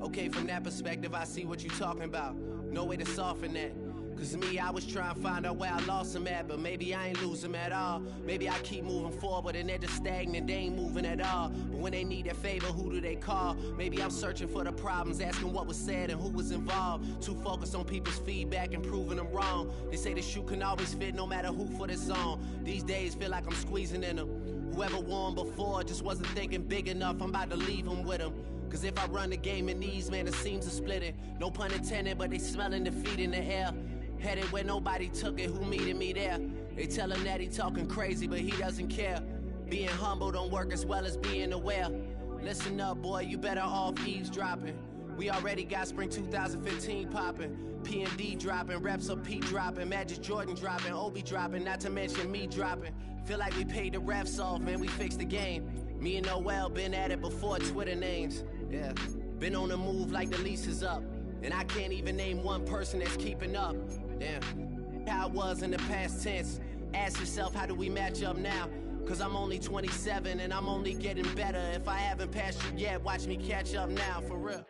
Okay, from that perspective, I see what you're talking about. No way to soften that. Cause me, I was trying to find out where I lost them at, but maybe I ain't lose them at all. Maybe I keep moving forward and they're just stagnant, they ain't moving at all. But when they need their favor, who do they call? Maybe I'm searching for the problems, asking what was said and who was involved. Too focused on people's feedback and proving them wrong. They say the shoe can always fit no matter who for the song. These days feel like I'm squeezing in them. Whoever won before just wasn't thinking big enough, I'm about to leave them with them. Cause if I run the game in these, man, the seams are splitting. No pun intended, but they smelling defeat in the air. Headed where nobody took it, who meeted me there? They tell him that he talking crazy, but he doesn't care. Being humble don't work as well as being aware. Listen up, boy, you better off eavesdropping. We already got spring 2015 popping. P&D dropping, reps of P dropping, Magic Jordan dropping, Obi dropping, not to mention me dropping. Feel like we paid the refs off, man, we fixed the game. Me and Noel been at it before Twitter names. Yeah, been on the move like the lease is up. And I can't even name one person that's keeping up. Damn, how it was in the past tense. Ask yourself, how do we match up now? Cause I'm only 27 and I'm only getting better. If I haven't passed you yet, watch me catch up now, for real.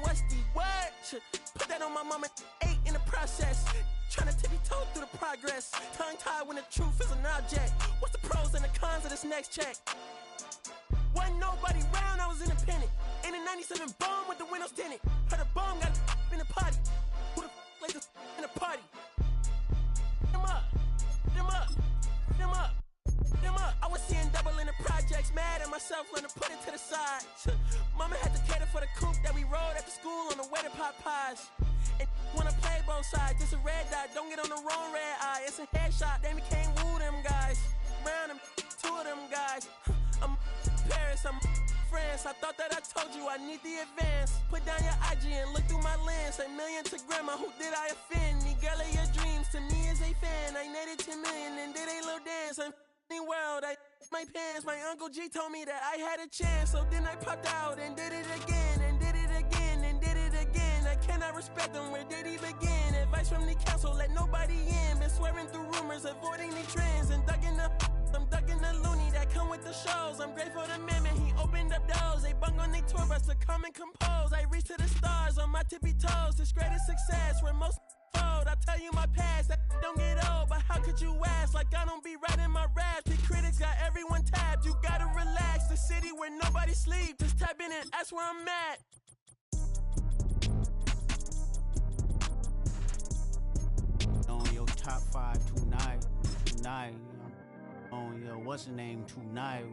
What's the word? Put that on my mama, 8 in the process. Tryna tippy-toe through the progress. Tongue-tied when the truth is an object. What's the pros and the cons of this next check? Wasn't nobody round, I was independent. In a 97 bomb with the windows tinted. Heard a bomb got in the party. Who the like this in a party? Them up, them up, them up, them up. I was seeing double in the projects. Mad at myself, learn to put it to the side. Mama had to cater for the coupe that we rode after school on the way to pot pies. And wanna play both sides, this a red dot, don't get on the wrong red eye. It's a headshot, they became woo them guys. Round them, 2 of them guys. I'm Paris, I'm France. I thought that I told you I need the advance. Put down your IG and look through my lens. A million to grandma, who did I offend? The girl of your dreams to me is a fan. I netted 10 million and did a little dance. I'm world, I my pants. My Uncle G told me that I had a chance. So then I popped out and did it again. And did it again and did it again. I cannot respect him, where did he begin? Advice from the council, let nobody in. Been swearing through rumors, avoiding the trends. And I'm ducking the loony that come with the shows. I'm grateful to man, he opened up doors. They bung on their tour bus to come and compose. I reach to the stars on my tippy toes. This greatest success where most fold. I tell you my past, that don't get old. But how could you ask? Like I don't be writing my raps. The critics got everyone tapped. You gotta relax. The city where nobody sleep. Just tap in and ask where I'm at. On your top 5 tonight. On your what's the name tonight.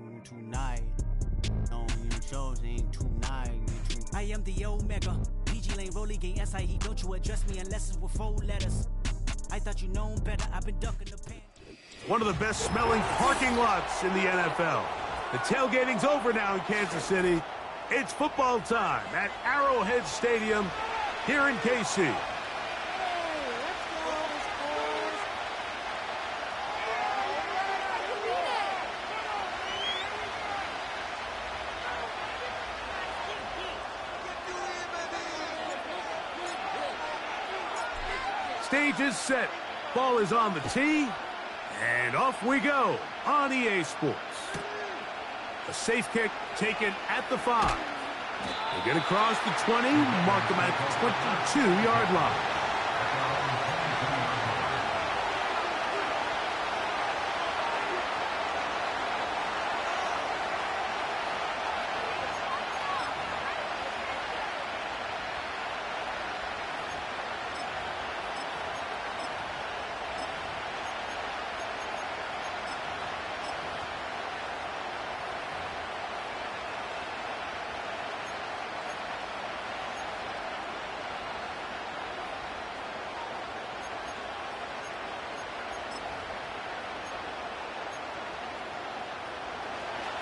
On your show's name tonight. I am the Omega. PG Lane, Rolly Gang, SIE. Don't you address me unless it's with 4 letters. I thought you known better. I've been ducking the pan. One of the best smelling parking lots in the NFL. The tailgating's over now in Kansas City. It's football time at Arrowhead Stadium here in KC. Stage is set. Ball is on the tee. And off we go on EA Sports. A safe kick taken at the 5. They get across the 20, mark them at the 22-yard line.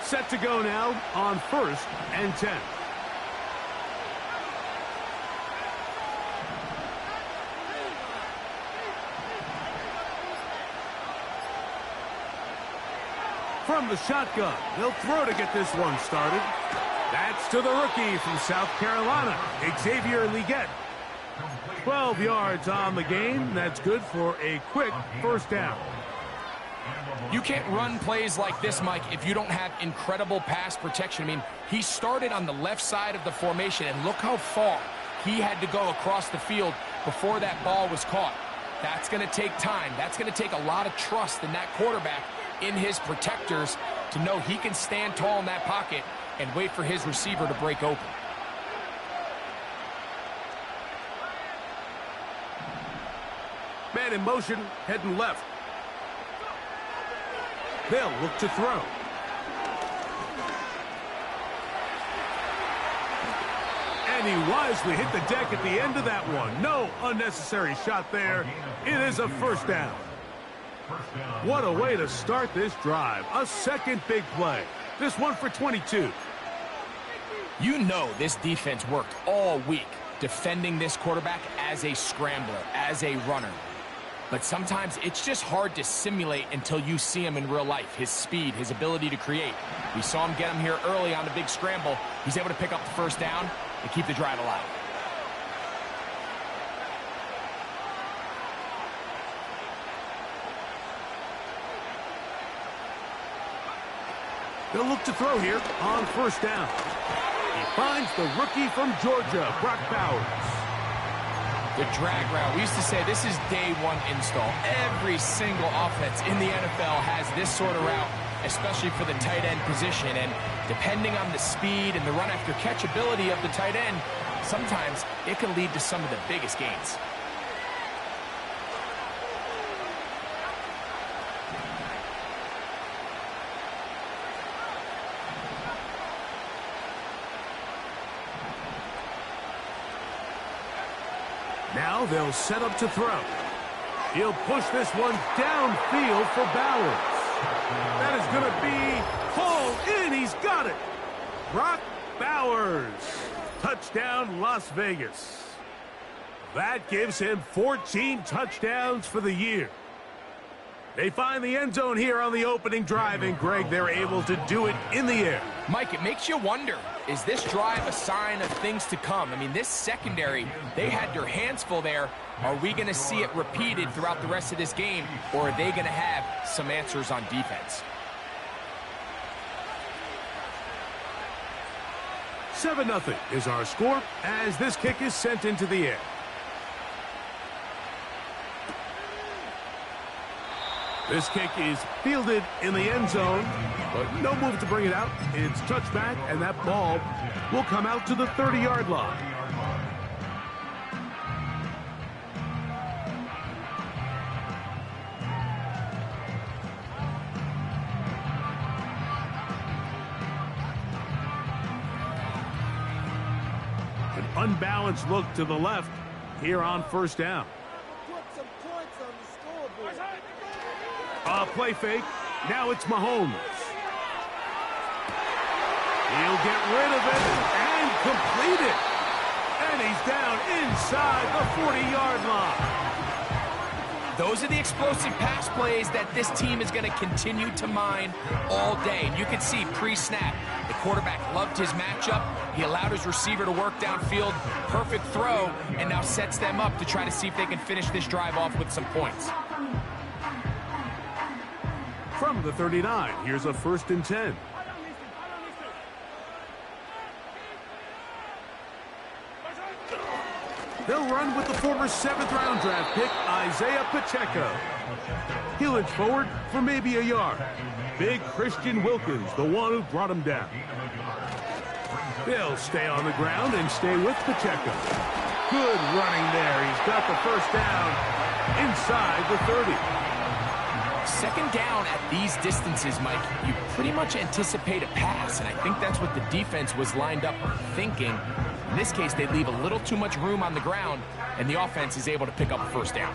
Set to go now on 1st and 10. From the shotgun, they'll throw to get this one started. That's to the rookie from South Carolina, Xavier Legette. 12 yards on the game. That's good for a quick first down. You can't run plays like this, Mike, if you don't have incredible pass protection. I mean, he started on the left side of the formation, and look how far he had to go across the field before that ball was caught. That's going to take time. That's going to take a lot of trust in that quarterback, in his protectors, to know he can stand tall in that pocket and wait for his receiver to break open. Man in motion, heading left. They'll look to throw. And he wisely hit the deck at the end of that one. No unnecessary shot there. It is a first down. What a way to start this drive. A second big play. This one for 22. You know this defense worked all week defending this quarterback as a scrambler, as a runner. But sometimes it's just hard to simulate until you see him in real life. His speed, his ability to create. We saw him get him here early on the big scramble. He's able to pick up the first down and keep the drive alive. They'll look to throw here on first down. He finds the rookie from Georgia, Brock Bowers. The drag route. We used to say this is day one install. Every single offense in the NFL has this sort of route, especially for the tight end position. And depending on the speed and the run after catch ability of the tight end, sometimes it can lead to some of the biggest gains. Now they'll set up to throw. He'll push this one downfield for Bowers. That is going to be pulled in. He's got it. Brock Bowers. Touchdown, Las Vegas. That gives him 14 touchdowns for the year. They find the end zone here on the opening drive, and Greg, they're able to do it in the air. Mike, it makes you wonder, is this drive a sign of things to come? I mean, this secondary, they had their hands full there. Are we going to see it repeated throughout the rest of this game, or are they going to have some answers on defense? 7-0 is our score as this kick is sent into the air. This kick is fielded in the end zone, but no move to bring it out. It's touchback, and that ball will come out to the 30-yard line. An unbalanced look to the left here on first down. Play fake. Now it's Mahomes. He'll get rid of it and complete it. And he's down inside the 40-yard line. Those are the explosive pass plays that this team is going to continue to mine all day. And you can see pre-snap, the quarterback loved his matchup. He allowed his receiver to work downfield. Perfect throw, and now sets them up to try to see if they can finish this drive off with some points. From the 39, here's a 1st and 10. They'll run with the former 7th-round draft pick, Isaiah Pacheco. He'll inch forward for maybe a yard. Big Christian Wilkins, the one who brought him down. They'll stay on the ground and stay with Pacheco. Good running there. He's got the first down inside the 30. Second down at these distances, Mike, you pretty much anticipate a pass, and I think that's what the defense was lined up thinking. In this case, they leave a little too much room on the ground, and the offense is able to pick up a first down.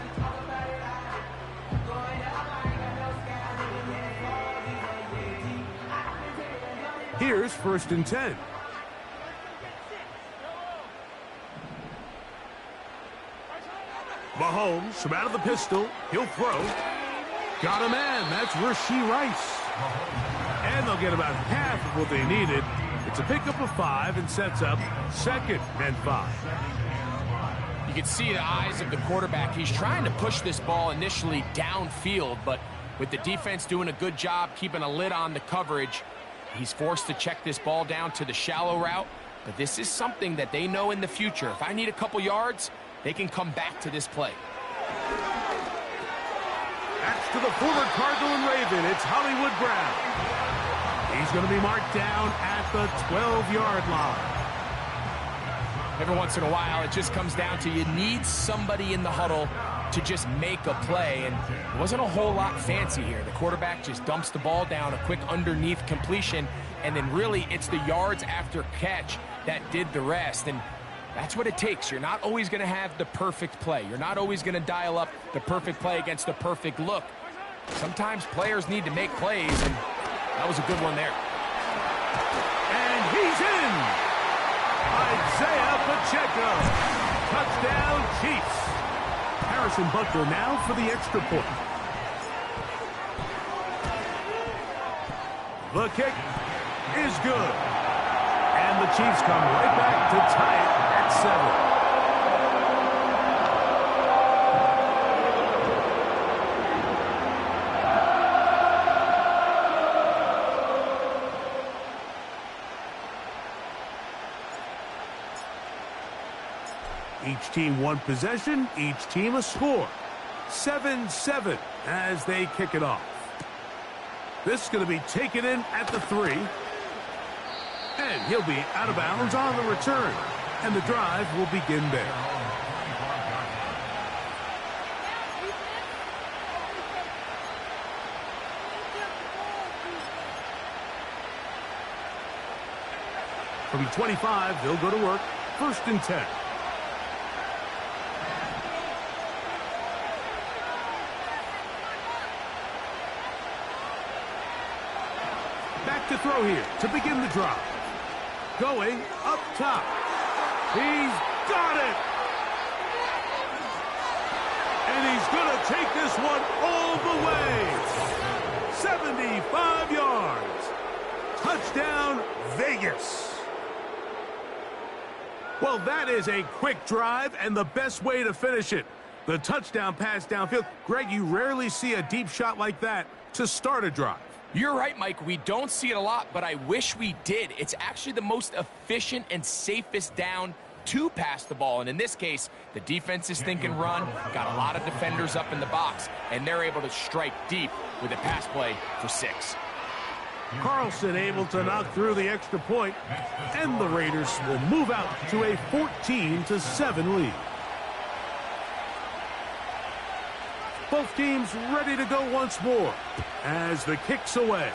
Here's 1st and 10. Mahomes from out of the pistol. He'll throw. Got a man. That's Rashee Rice. And they'll get about half of what they needed. It's a pickup of 5 and sets up 2nd and 5. You can see the eyes of the quarterback. He's trying to push this ball initially downfield, but with the defense doing a good job keeping a lid on the coverage, he's forced to check this ball down to the shallow route. But this is something that they know in the future. If I need a couple yards, they can come back to this play. That's to the former Cardinal and Raven. It's Hollywood Brown. He's going to be marked down at the 12-yard line. Every once in a while, it just comes down to you need somebody in the huddle to just make a play, and it wasn't a whole lot fancy here. The quarterback just dumps the ball down, a quick underneath completion, and then really it's the yards after catch that did the rest, and that's what it takes. You're not always going to have the perfect play. You're not always going to dial up the perfect play against the perfect look. Sometimes players need to make plays, and that was a good one there. And he's in! Isaiah Pacheco. Touchdown, Chiefs. Harrison Butker now for the extra point. The kick is good. And the Chiefs come right back to tie it at 7. Each team one possession, each team a score. 7-7 as they kick it off. This is going to be taken in at the 3. And he'll be out of bounds on the return. And the drive will begin there. From 25, they'll go to work. 1st and 10. To throw here to begin the drive. Going up top. He's got it. And he's going to take this one all the way. 75 yards. Touchdown, Vegas. Well, that is a quick drive and the best way to finish it. The touchdown pass downfield. Greg, you rarely see a deep shot like that to start a drive. You're right, Mike. We don't see it a lot, but I wish we did. It's actually the most efficient and safest down to pass the ball. And in this case, the defense is thinking run, got a lot of defenders up in the box, and they're able to strike deep with a pass play for 6. Carlson able to knock through the extra point, and the Raiders will move out to a 14-7 lead. Both teams ready to go once more as the kick's away.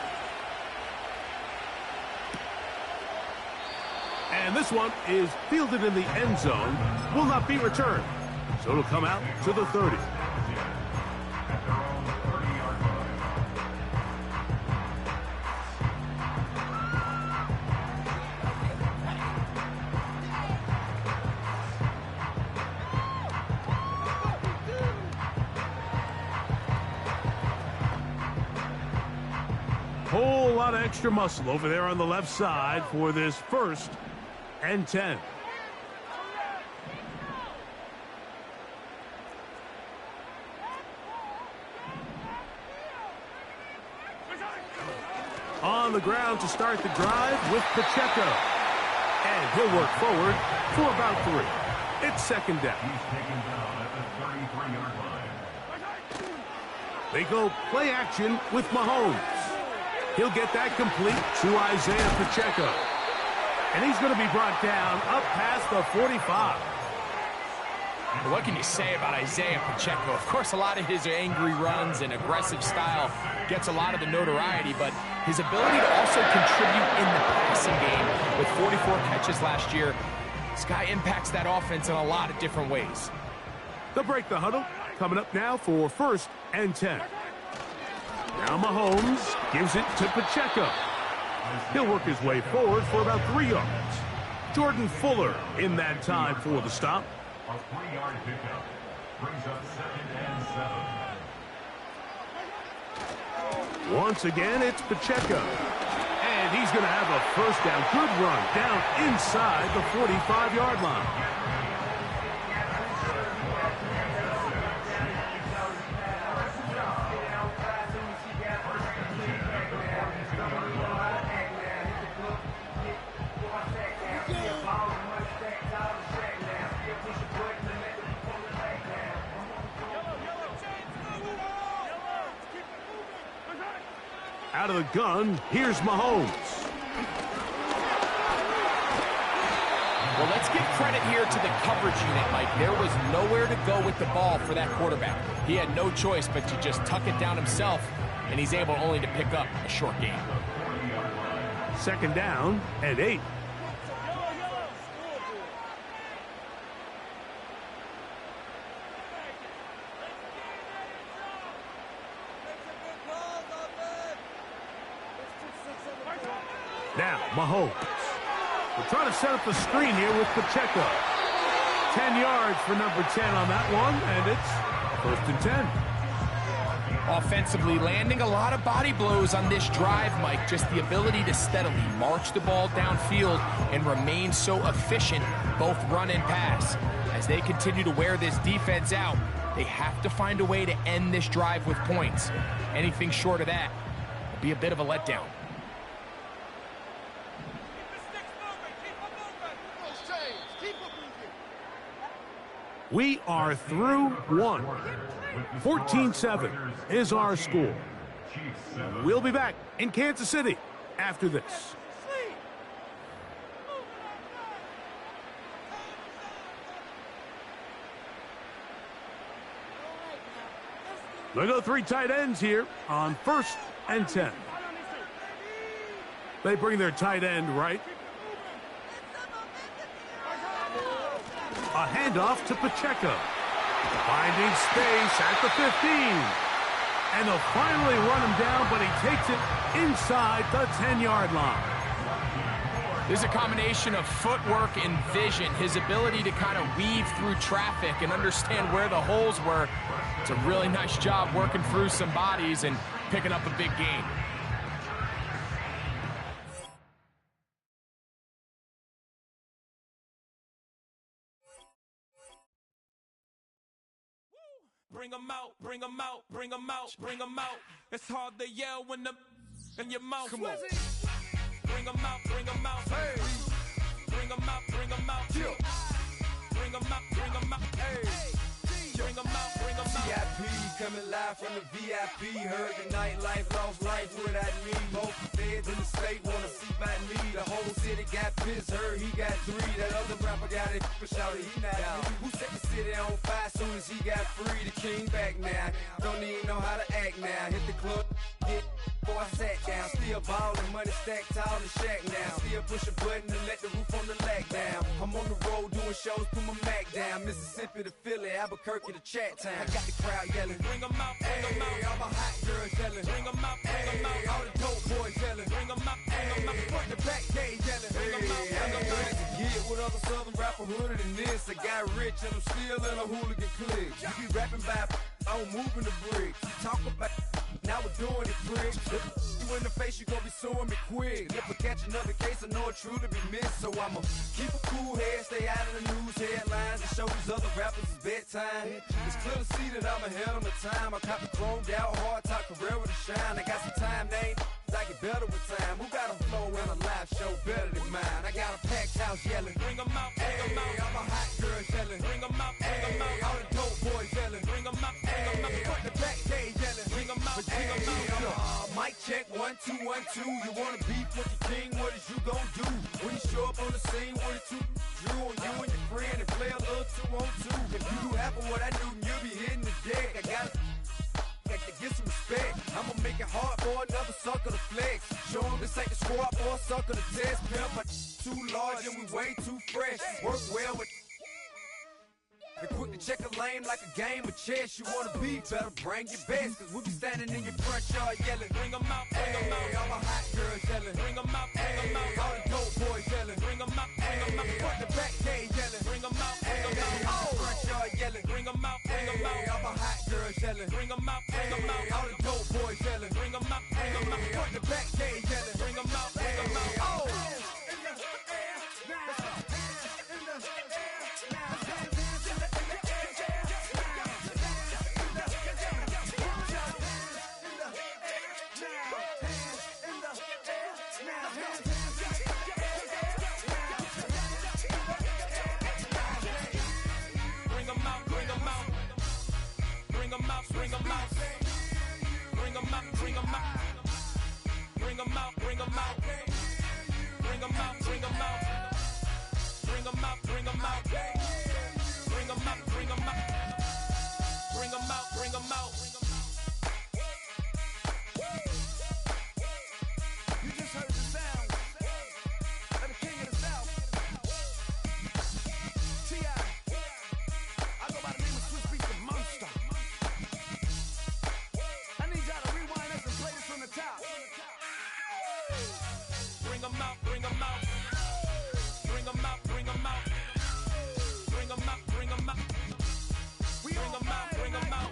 And this one is fielded in the end zone, will not be returned. So it'll come out to the 30. Whole lot of extra muscle over there on the left side for this 1st and 10. On the ground to start the drive with Pacheco. And he'll work forward for about 3. It's 2nd down. They go play action with Mahomes. He'll get that complete to Isaiah Pacheco. And he's going to be brought down up past the 45. What can you say about Isaiah Pacheco? Of course, a lot of his angry runs and aggressive style gets a lot of the notoriety, but his ability to also contribute in the passing game with 44 catches last year, this guy impacts that offense in a lot of different ways. They'll break the huddle. Coming up now for 1st and 10. Now Mahomes gives it to Pacheco. He'll work his way forward for about 3 yards. Jordan Fuller in that time for the stop. A 3-yard pickup brings up 2nd and 7. Once again, it's Pacheco. And he's going to have a first down. Good run down inside the 45-yard line. Out of the gun, here's Mahomes. Well, let's give credit here to the coverage unit, Mike. There was nowhere to go with the ball for that quarterback. He had no choice but to just tuck it down himself, and he's able only to pick up a short gain. 2nd down and 8. Now, Mahomes. We're trying to set up the screen here with Pacheco. 10 yards for number 10 on that one, and it's 1st and 10. Offensively, landing a lot of body blows on this drive, Mike. Just the ability to steadily march the ball downfield and remain so efficient, both run and pass. As they continue to wear this defense out, they have to find a way to end this drive with points. Anything short of that would be a bit of a letdown. We are through one. 14-7 is our score. We'll be back in Kansas City after this. They go 3 tight ends here on 1st and 10. They bring their tight end right. A handoff to Pacheco. Finding space at the 15. And they'll finally run him down, but he takes it inside the 10-yard line. There's a combination of footwork and vision, his ability to kind of weave through traffic and understand where the holes were. It's a really nice job working through some bodies and picking up a big gain. Bring 'em out, bring 'em out, bring 'em out, bring 'em out. It's hard to yell when the in your mouth. Come on. Bring 'em out, bring 'em out. Hey. Bring 'em out, bring 'em out. Yeah. Bring 'em out, bring 'em out. Hey. Bring 'em out, bring 'em out. VIP coming live from the VIP. Heard the nightlife, lost life without me. Most feds in the state wanna see by me. The whole city got pissed, heard he got 3. That other rapper got it for shouted, he not out. Who set the city on fire soon as he got free? The king back now. Don't even know how to act now. Hit the club, get before I sat down. Still ballin', money stacked tall in shack now. Still push a button and let the roof on the lag down. I'm on the road doing shows, put my Mac down. Mississippi to Philly, Albuquerque to Chat Town. I got the crowd yelling. Bring 'em out, bring 'em out. All my hot girls yelling. Bring 'em out, bring 'em out. All the dope boys yelling. Bring 'em out, bring 'em out. Front to back, they yelling. Bring 'em out, bring 'em out. Get with other southern rapper hooded than this. I got rich and I'm still in a hooligan clique. You be rapping by, I'm moving the bricks. You talk about, now we're doing it quick. If you in the face, you gon' be suing me quick. If I catch another case, I know it truly be missed. So I'ma keep a cool head, stay out of the news headlines, and show these other rappers it's bedtime. It's clear to see that I'm ahead of my time. I caught the chromed out, hard top career with a shine. I got some time, they ain't I get better with time. Who got a flow and a live show better than mine? I got a packed house yelling. Bring 'em out, bring 'em out. All my hot girls yelling. Bring 'em out, bring 'em out. All the dope boys yelling. Bring 'em out, bring 'em out. Front the back, they yelling. Bring 'em out, bring 'em out. Mic check, 1 2 1 2. You wanna beef with the king? What is you gon' do when you show up on the scene with a 2 drew on you and your friend and play a little 2 on 2? If you do half of what I do, you'll be hitting the deck. I gotta get some respect. I'ma make it hard for another sucker to flex. Show him this ain't the squad for a sucker to test. Pimp, but too large and we way too fresh. Work well with And quick to check a lane like a game of chess. You wanna be better, bring your best. Cause we be standing in your front yard yelling. Bring 'em out, bring 'em out. All my hot girls yelling. Bring 'em out, bring 'em out. All the dope boys yelling. Bring 'em out, bring 'em out. Front the back gate yelling. Bring 'em out, bring 'em out. Oh, front yard yelling. Bring 'em out, bring 'em out. All my hot girls yelling. Bring 'em out, bring 'em out. All the dope boys yelling. Bring 'em out, bring 'em out. Front the back gate yelling. Bring 'em out, bring 'em out. Oh. Bring 'em out, bring 'em out, bring 'em out, bring 'em out, bring 'em out, bring 'em out, bring 'em out, bring 'em out, bring 'em out, bring 'em out, bring 'em out, bring 'em out, bring 'em out. You just heard the sound of the king of the South, T.I. I go by the name of Swiss Beats the Monster. Bring 'em out, bring 'em out, bring 'em out, bring 'em out, bring 'em out, bring 'em out, bring 'em out, bring 'em out.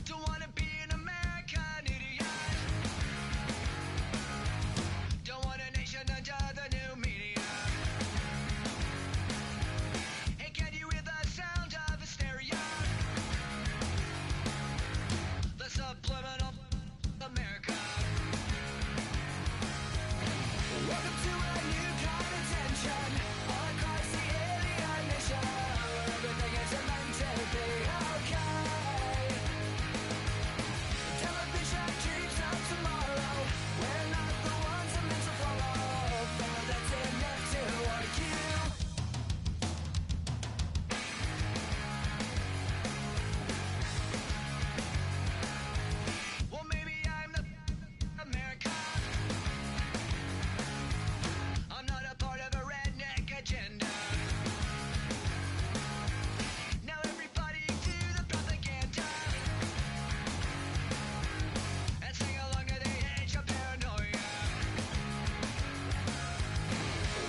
Don't wanna be an American idiot. Don't want a nation under the new media. Hey, can you hear the sound of hysteria? The subliminal America. Welcome to a new kind of tension all across the alien nation, where everything is meant to be okay. Television dreams of tomorrow. We're not the ones I'm meant to follow. But that's enough to argue. Well, maybe I'm the America. I'm not a part of a redneck agenda. Now everybody do the propaganda and sing along to the age of paranoia.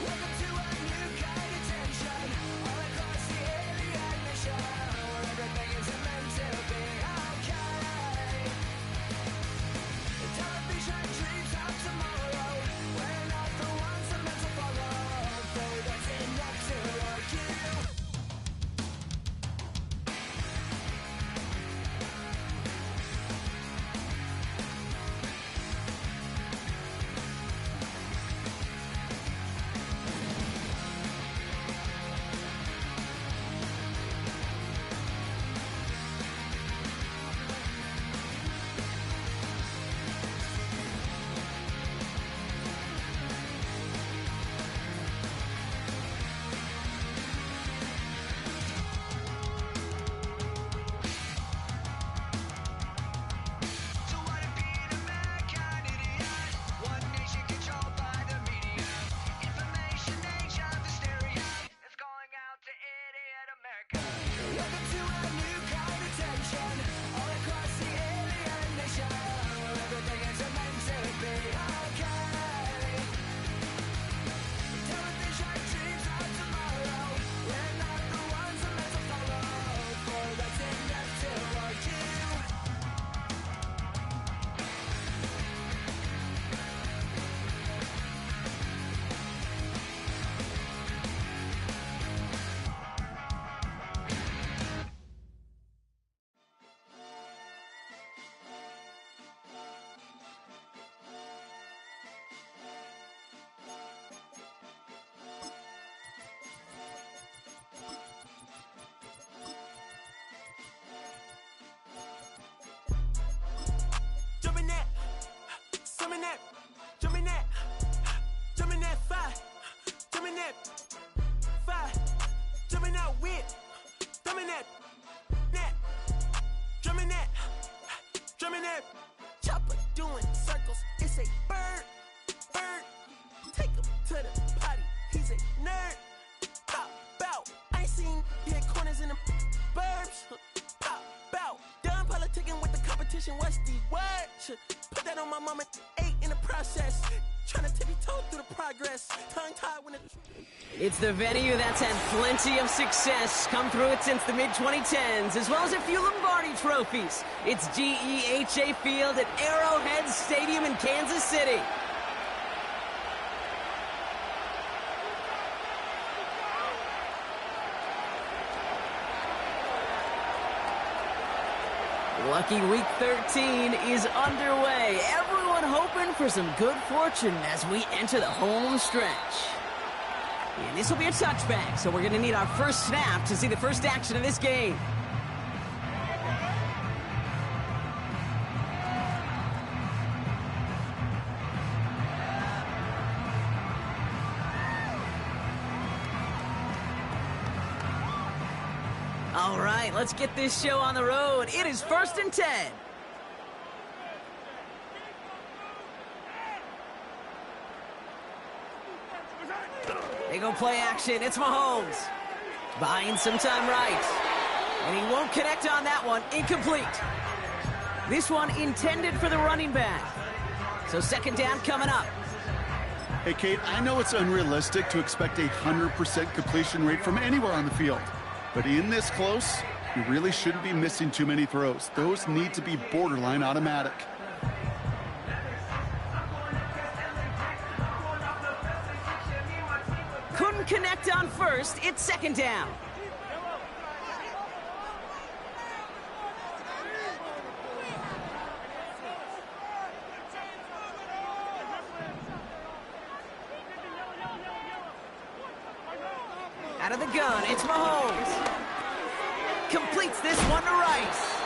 Welcome to a new kind of tension all across the alien nation, where everything is meant to be okay. Television dreams of tomorrow. We're not the ones I'm meant to follow. Though that's enough to argue. Don't wanna be an American idiot. One nation controlled by the media. Information age of hysteria is going out to idiot America. Welcome to a new kind of tension all across the alien nation, where everything is meant to be okay. Television dreams of tomorrow. We're not the ones I'm meant to follow. For that's enough to argue. Jumping that, summon that, jumping that, jumping that fire, jumping that fire, jumping out with, jumping that, nerve. Chopper doing circles, it's a bird. Take him to the potty, he's a nerd. Pop out, I ain't seen you hit corners in the burbs. Pop out, done politicking with the competition, what's the word? Put that on my mama, 8 in the process. Trying to tippy-toe through the progress. Tongue-tied when It's the venue that's had plenty of success, come through it since the mid-2010s, as well as a few Lombardi trophies. It's GEHA Field at Arrowhead Stadium in Kansas City. Lucky Week 13 is underway. Everyone hoping for some good fortune as we enter the home stretch. And this will be a touchback, so we're going to need our first snap to see the first action of this game. All right, let's get this show on the road. It is 1st and 10. They go play action. It's Mahomes. Buying some time right. And he won't connect on that one. Incomplete. This one intended for the running back. So 2nd down coming up. Hey, Kate, I know it's unrealistic to expect a 100% completion rate from anywhere on the field. But in this close, you really shouldn't be missing too many throws. Those need to be borderline automatic. Couldn't connect on first. It's 2nd down. Out of the gun, it's Mahomes. Completes this one to Rice.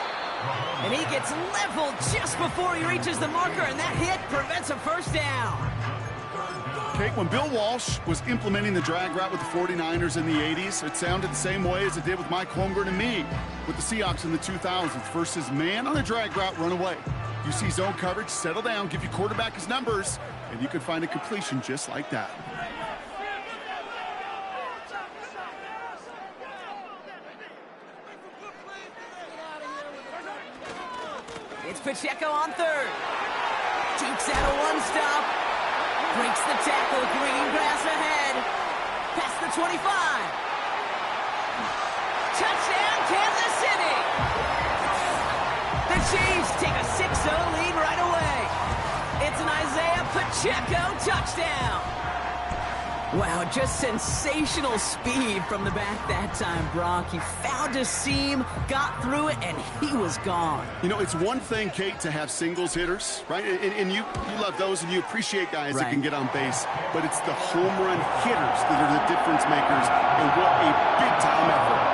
And he gets leveled just before he reaches the marker, and that hit prevents a first down. Kate, when Bill Walsh was implementing the drag route with the 49ers in the 80s, it sounded the same way as it did with Mike Holmgren and me with the Seahawks in the 2000s versus man on a drag route, run away. You see zone coverage, settle down, give your quarterback his numbers, and you can find a completion just like that. It's Pacheco on 3rd. Takes out a one-stop. Breaks the tackle. Green grass ahead. Past the 25. Touchdown, Kansas City. The Chiefs take a 6-0 lead right away. It's an Isaiah Pacheco touchdown. Wow, just sensational speed from the back that time, Brock. He found a seam, got through it, and he was gone. You know, it's one thing, Kate, to have singles hitters, right? And you love those, and you appreciate guys that can get on base. But it's the home run hitters that are the difference makers, and what a big-time effort.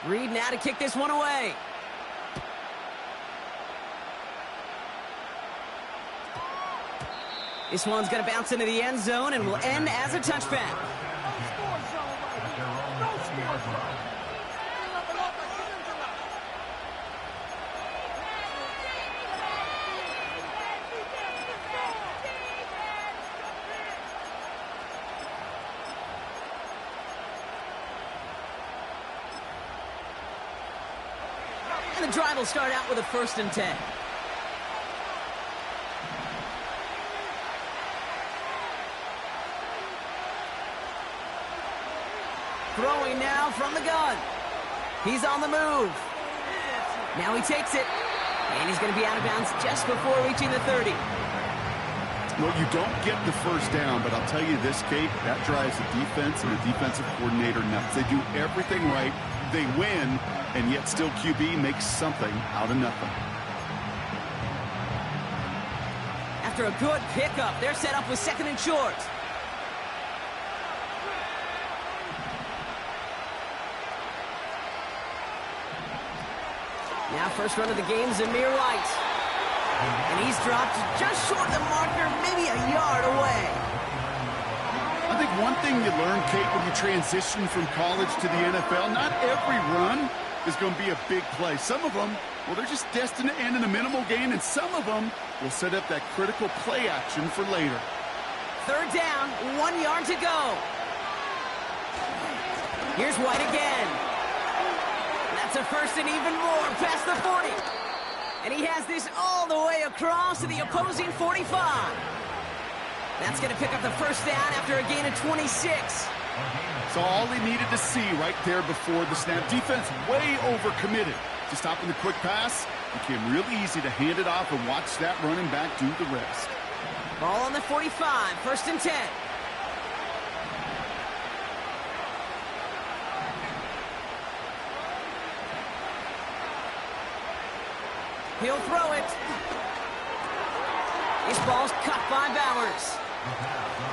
Reed now to kick this one away. This one's going to bounce into the end zone and will end as a touchback. And the drive will start out with a 1st and 10. Throwing now from the gun. He's on the move. Now he takes it. And he's going to be out of bounds just before reaching the 30. Well, you don't get the first down, but I'll tell you this, Kate, that drives the defense and the defensive coordinator nuts. They do everything right. They win, and yet still QB makes something out of nothing. After a good pickup, they're set up with 2nd and short. Now first run of the game, Zamir White. And he's dropped just short of the marker, maybe a yard away. I think one thing you learn, Kate, when you transition from college to the NFL, not every run is going to be a big play. Some of them, well, they're just destined to end in a minimal gain, and some of them will set up that critical play action for later. Third down, 1 yard to go. Here's White again. That's a first and even more past the 40. And he has this all the way across to the opposing 45. That's going to pick up the first down after a gain of 26. So all he needed to see right there before the snap. Defense way overcommitted to stopping the quick pass. Became real easy to hand it off and watch that running back do the rest. Ball on the 45, first and 10. He'll throw it. This ball's cut by Bowers.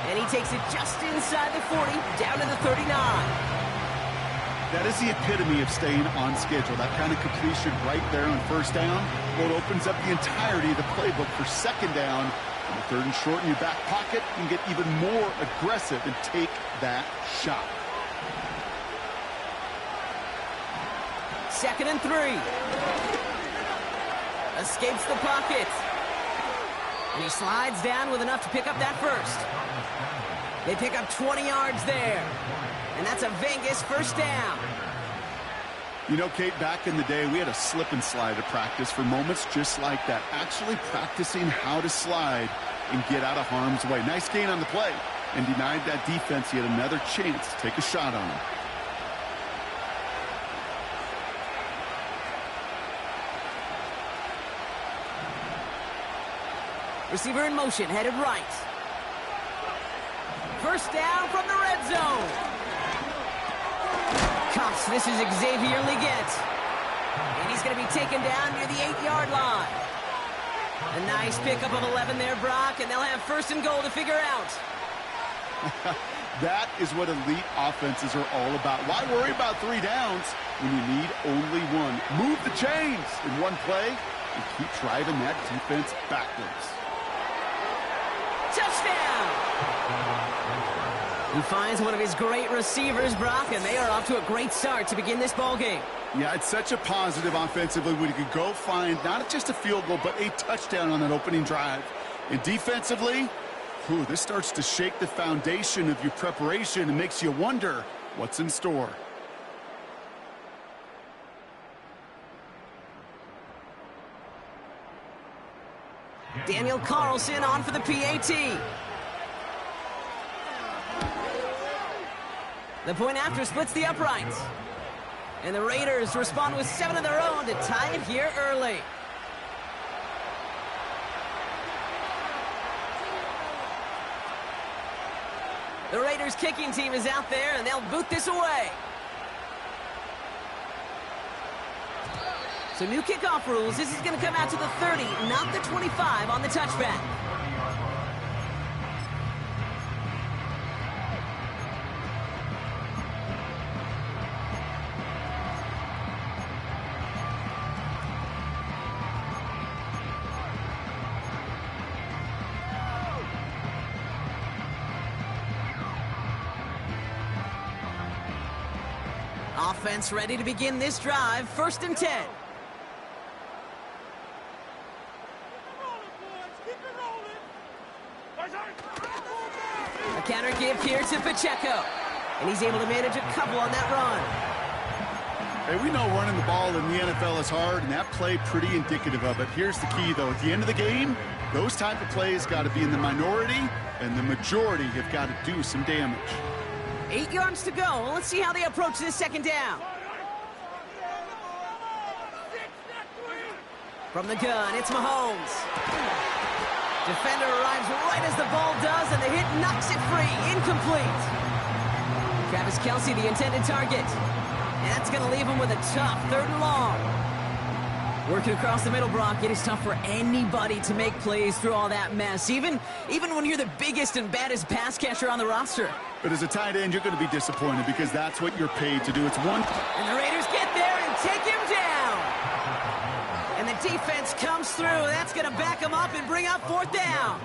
And he takes it just inside the 40, down to the 39. That is the epitome of staying on schedule. That kind of completion right there on first down. Well, it opens up the entirety of the playbook for second down. On the third and short in your back pocket, you can get even more aggressive and take that shot. Second and 3. Escapes the pocket. And he slides down with enough to pick up that first. They pick up 20 yards there. And that's a Vegas first down. You know, Kate, back in the day, we had a slip and slide at practice for moments just like that. Actually practicing how to slide and get out of harm's way. Nice gain on the play. And denied that defense yet another chance to take a shot on him. Receiver in motion, headed right. First down from the red zone. Cuffs, this is Xavier Legette. And he's going to be taken down near the 8-yard line. A nice pickup of 11 there, Brock, and they'll have first and goal to figure out. That is what elite offenses are all about. Why worry about 3 downs when you need only one? Move the chains in one play and keep driving that defense backwards. Touchdown! He finds one of his great receivers, Brock, and they are off to a great start to begin this ball game. Yeah, it's such a positive offensively when you can go find not just a field goal, but a touchdown on that opening drive. And defensively, this starts to shake the foundation of your preparation and makes you wonder what's in store. Daniel Carlson on for the PAT. The point after splits the uprights. And the Raiders respond with 7 of their own to tie it here early. The Raiders kicking team is out there, and they'll boot this away. So new kickoff rules. This is going to come out to the 30, not the 25 on the touchback. Offense ready to begin this drive. First and 10. A counter give here to Pacheco. And he's able to manage a couple on that run. Hey, we know running the ball in the NFL is hard, and that play pretty indicative of it. Here's the key, though. At the end of the game, those type of plays got to be in the minority, and the majority have got to do some damage. 8 yards to go. Let's see how they approach this second down. From the gun, it's Mahomes. Defender arrives right as the ball does, and the hit knocks it free. Incomplete. Travis Kelce, the intended target. And that's going to leave him with a tough 3rd and long. Working across the middle, Brock, it is tough for anybody to make plays through all that mess, even when you're the biggest and baddest pass catcher on the roster. But as a tight end, you're going to be disappointed because that's what you're paid to do. It's one. And the Raiders get there and take him down. And the defense comes through. That's going to back him up and bring up 4th down.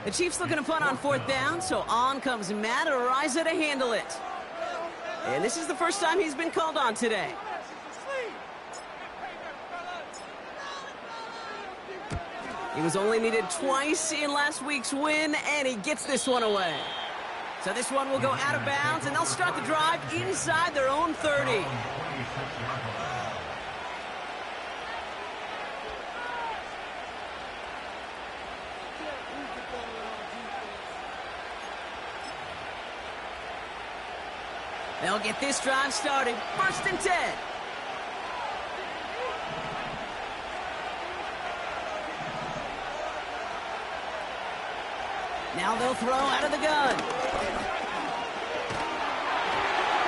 The Chiefs looking to punt on 4th down, so on comes Matt Araiza to handle it. And this is the first time he's been called on today. He was only needed twice in last week's win, and he gets this one away. So this one will go out of bounds, and they'll start the drive inside their own 30. They'll get this drive started. 1st and 10. Now they'll throw out of the gun.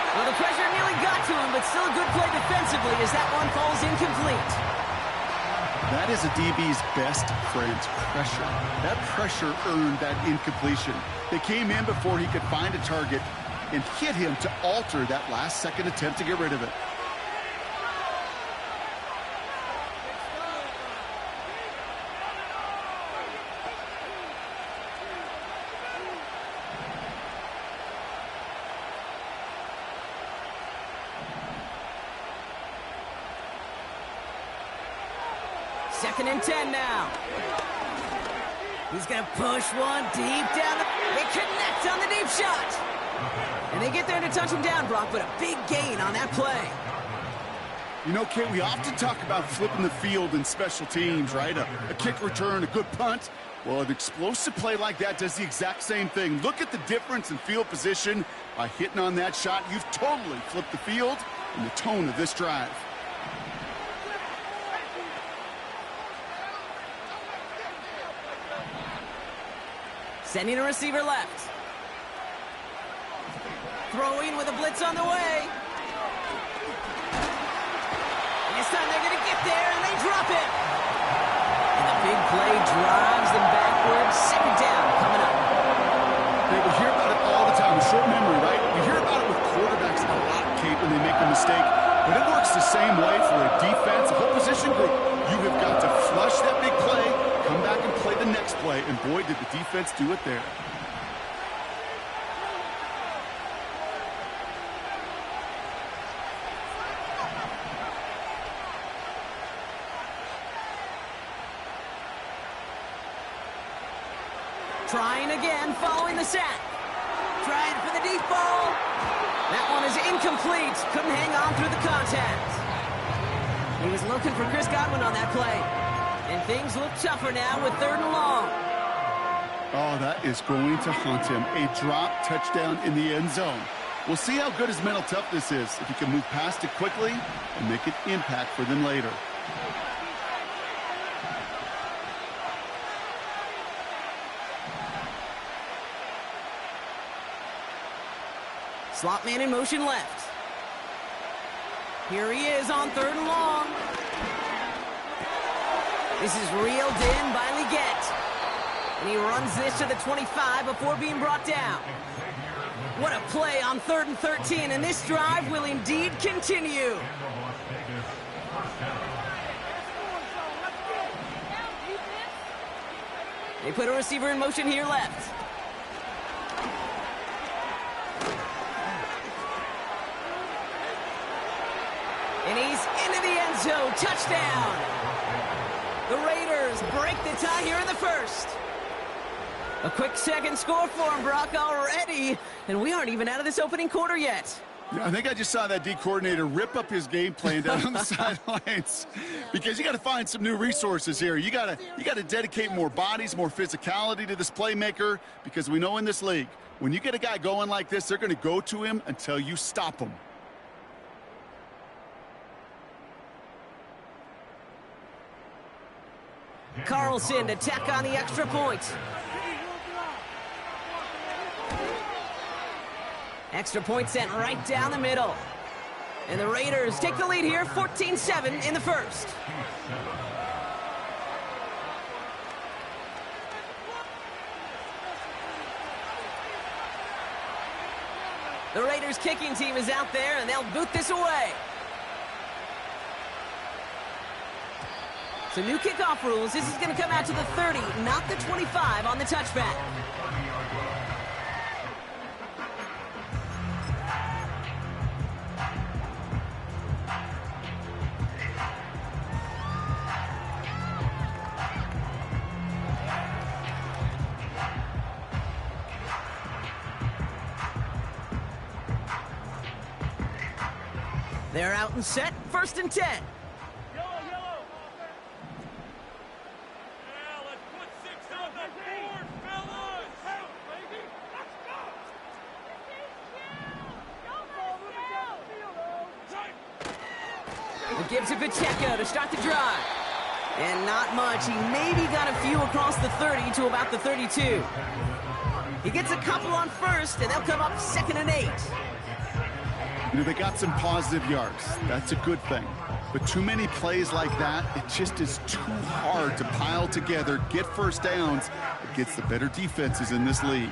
Well, the pressure nearly got to him, but still a good play defensively as that one falls incomplete. That is a DB's best friend, pressure. That pressure earned that incompletion. They came in before he could find a target and hit him to alter that last-second attempt to get rid of it. Second and 10 now. He's going to push one deep down. They connect on the deep shot. And they get there to touch him down, Brock, but a big gain on that play. You know, Kate, we often talk about flipping the field in special teams, right? A kick return, a good punt. Well, an explosive play like that does the exact same thing. Look at the difference in field position. By hitting on that shot, you've totally flipped the field and the tone of this drive. Sending a receiver left. Throwing with a blitz on the way. And this time they're going to get there, and they drop it. And the big play drives them backwards. 2nd down coming up. Hey, we hear about it all the time. A short memory, right? We hear about it with quarterbacks a lot, Kate, when they make a mistake. But it works the same way for a defense, a whole position group. You have got to flush that big play, come back and play the next play, and boy, did the defense do it there. Trying again, following the sack. Trying for the deep ball. That one is incomplete. Couldn't hang on through the contact. He was looking for Chris Godwin on that play. And things look tougher now with 3rd and long. Oh, that is going to haunt him. A drop touchdown in the end zone. We'll see how good his mental toughness is, if he can move past it quickly and make an impact for them later. Slot man in motion left. Here he is on 3rd and long. This is reeled in by Leggett. And he runs this to the 25 before being brought down. What a play on 3rd and 13, and this drive will indeed continue. They put a receiver in motion here left. And he's into the end zone. Touchdown. The Raiders break the tie here in the 1st. A quick second score for him, Brock, already. And we aren't even out of this opening quarter yet. Yeah, I think I just saw that D coordinator rip up his game plan down on the sidelines, because you got to find some new resources here. You got to dedicate more bodies, more physicality to this playmaker, because we know in this league, when you get a guy going like this, they're going to go to him until you stop him. Carlson to tack on the extra point. Extra point sent right down the middle. And the Raiders take the lead here, 14-7 in the 1st. The Raiders kicking team is out there, and they'll boot this away. So new kickoff rules. This is going to come out to the 30, not the 25 on the touchback. They're out and set, 1st and 10. It gives it Pacheco to start the drive. And not much. He maybe got a few across the 30 to about the 32. He gets a couple on 1st, and they'll come up 2nd and 8. You know, they got some positive yards. That's a good thing. But too many plays like that, it just is too hard to pile together, get first downs against the better defenses in this league.